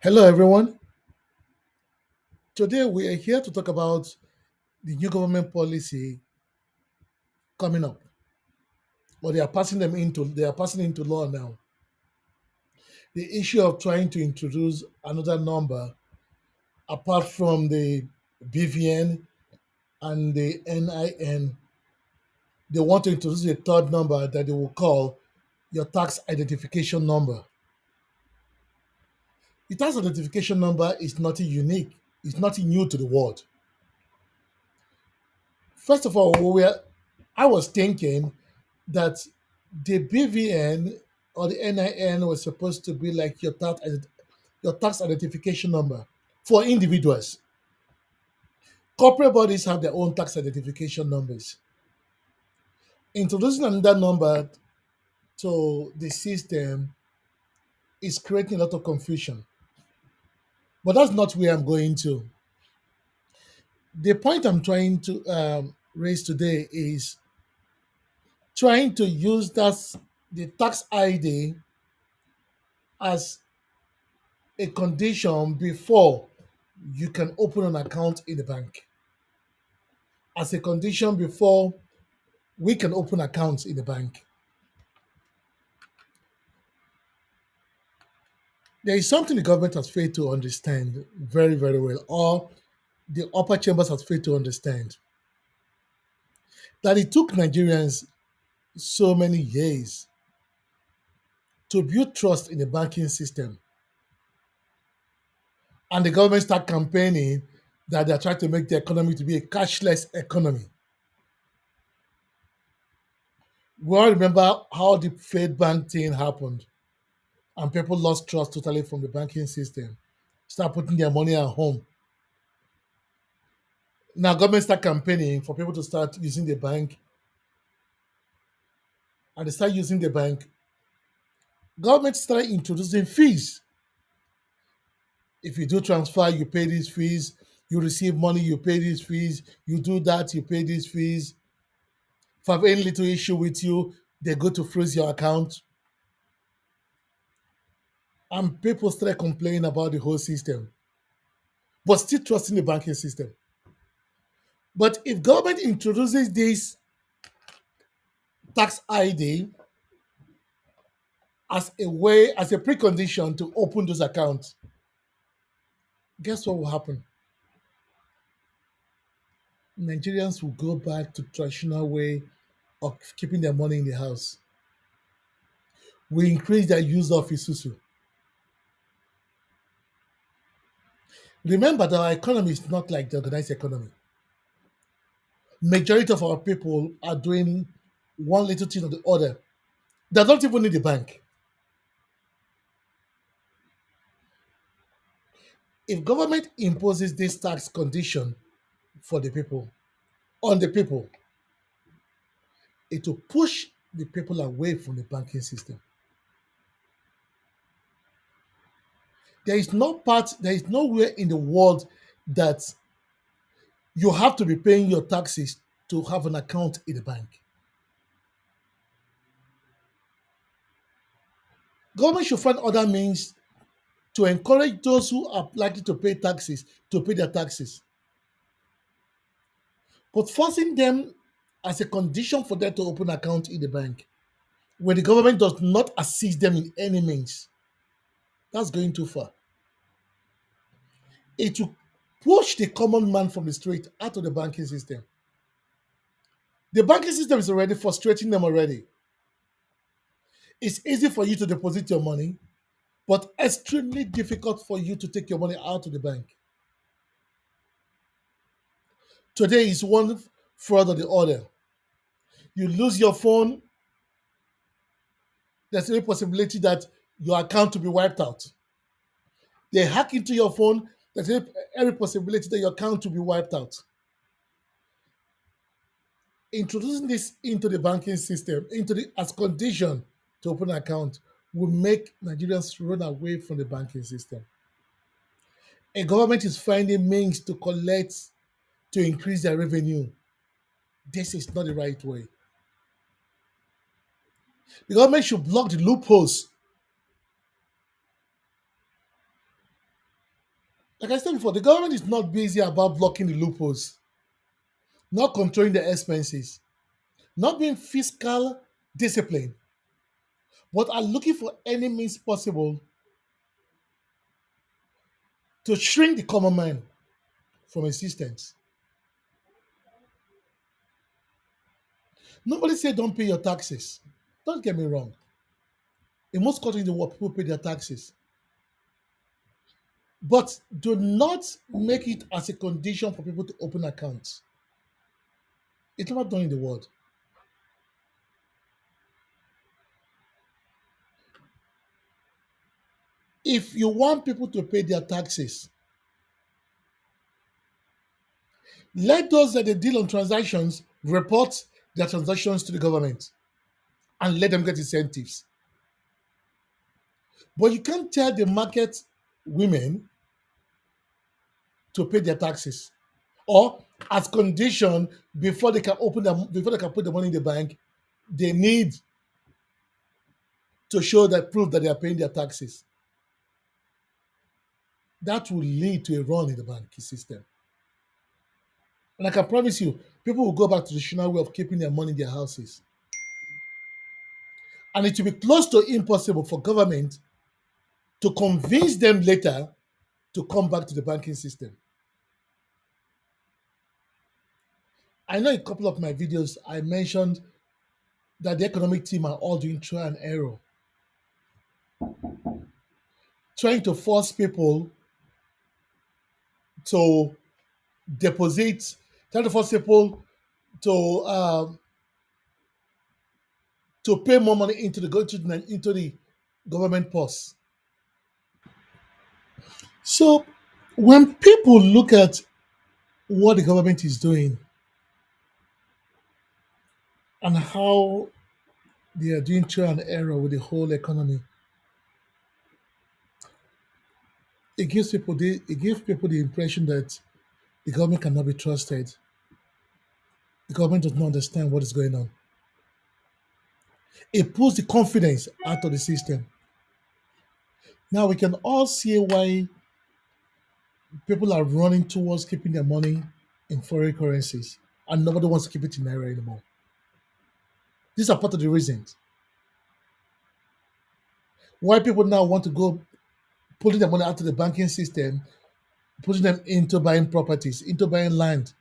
Hello, everyone. Today we are here to talk about the new government policy coming up, or they are passing into law now. The issue of trying to introduce another number apart from the BVN and the NIN. They want to introduce a third number that they will call your tax identification number. The tax identification number is nothing unique. It's nothing new to the world. First of all, I was thinking that the BVN or the NIN was supposed to be like your tax identification number for individuals. Corporate bodies have their own tax identification numbers. Introducing another number to the system is creating a lot of confusion. But that's not where I'm going to. The point I'm trying to raise today is trying to use the tax ID as a condition before you can open an account in the bank. As a condition before we can open accounts in the bank. There is something the government has failed to understand very, very well, or the upper chambers has failed to understand. That it took Nigerians so many years to build trust in the banking system. And the government start campaigning that they're trying to make the economy to be a cashless economy. We all remember how the Fed Bank thing happened and people lost trust totally from the banking system. Start putting their money at home. Now government start campaigning for people to start using the bank, and they start using the bank. Government start introducing fees. If you do transfer, you pay these fees. You receive money, you pay these fees. You do that, you pay these fees. If I have any little issue with you, they go to freeze your account. And people start complaining about the whole system, but still trusting the banking system. But if government introduces this tax ID as a precondition to open those accounts, guess what will happen? Nigerians will go back to traditional way of keeping their money in the house. We increase their use of isusu. Remember that our economy is not like the organized economy. Majority of our people are doing one little thing or the other. They don't even need the bank. If government imposes this tax condition for the people, on the people, it will push the people away from the banking system. There is nowhere in the world that you have to be paying your taxes to have an account in the bank. Government should find other means to encourage those who are likely to pay taxes to pay their taxes. But forcing them as a condition for them to open an account in the bank, when the government does not assist them in any means, that's going too far. It will push the common man from the street out of the banking system. The banking system is already frustrating them already. It's easy for you to deposit your money, but extremely difficult for you to take your money out of the bank. Today is one fraud or the other. You lose your phone, there's a possibility that your account will be wiped out. They hack into your phone, there's every possibility that your account will be wiped out. Introducing this into the banking system, into the as condition to open an account, will make Nigerians run away from the banking system. A government is finding means to collect to increase their revenue. This is not the right way. The government should block the loopholes Like I said before, the government is not busy about blocking the loopholes, not controlling the expenses, not being fiscal discipline, but are looking for any means possible to shrink the common man from existence. Nobody said don't pay your taxes. Don't get me wrong. In most countries in the world, people pay their taxes. But do not make it as a condition for people to open accounts. It's never done in the world. If you want people to pay their taxes, let those that they deal on transactions report their transactions to the government and let them get incentives. But you can't tell the market women to pay their taxes. Or as condition before they can put the money in the bank, they need to show that proof that they are paying their taxes. That will lead to a run in the banking system. And I can promise you, people will go back to the traditional way of keeping their money in their houses. And it will be close to impossible for government to convince them later to come back to the banking system. I know in a couple of my videos I mentioned that the economic team are all doing trial and error, trying to force people to deposit, trying to force people to to pay more money into the government purse. So when people look at what the government is doing and how they are doing trial and error with the whole economy, it gives people the impression that the government cannot be trusted. The government does not understand what is going on. It pulls the confidence out of the system. Now we can all see why people are running towards keeping their money in foreign currencies and nobody wants to keep it in naira anymore. These are part of the reasons why people now want to go pulling their money out of the banking system, putting them into buying properties, into buying land.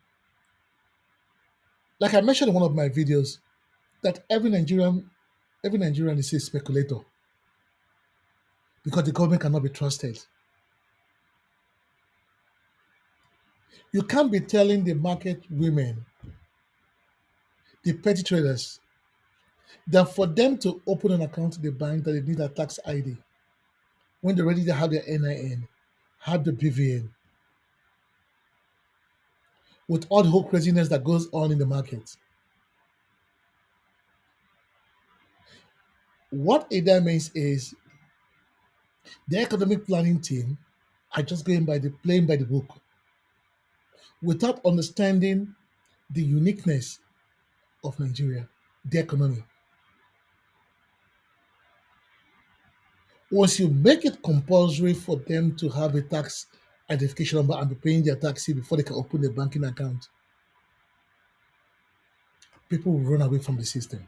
Like I mentioned in one of my videos, that every Nigerian is a speculator because the government cannot be trusted. You can't be telling the market women, the petty traders, that for them to open an account in the bank that they need a tax ID when they already have their NIN, have the BVN, with all the whole craziness that goes on in the market. What it then means is the economic planning team are just going by the playing by the book without understanding the uniqueness of Nigeria, the economy. Once you make it compulsory for them to have a tax identification number and be paying their taxes before they can open a banking account, people will run away from the system.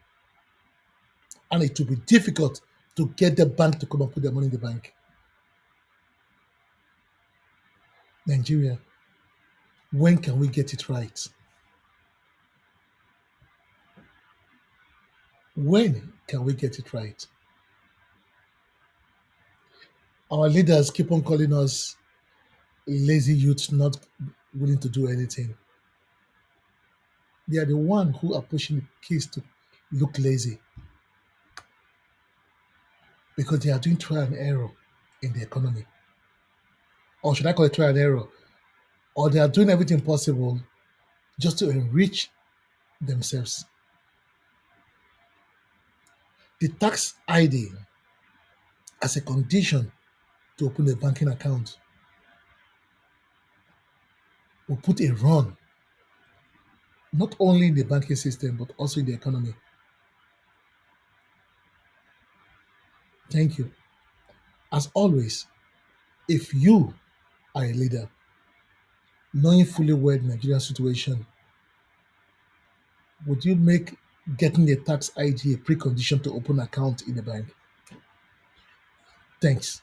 And it will be difficult to get the bank to come and put their money in the bank. Nigeria, when can we get it right? When can we get it right? Our leaders keep on calling us lazy youths not willing to do anything. They are the one who are pushing the kids to look lazy because they are doing trial and error in the economy. Or should I call it trial and error? Or they are doing everything possible just to enrich themselves. The tax ID as a condition to open a banking account will put a run not only in the banking system but also in the economy. Thank you. As always, if you are a leader, knowing fully well the Nigerian situation, would you make getting a tax ID a precondition to open account in a bank? Thanks.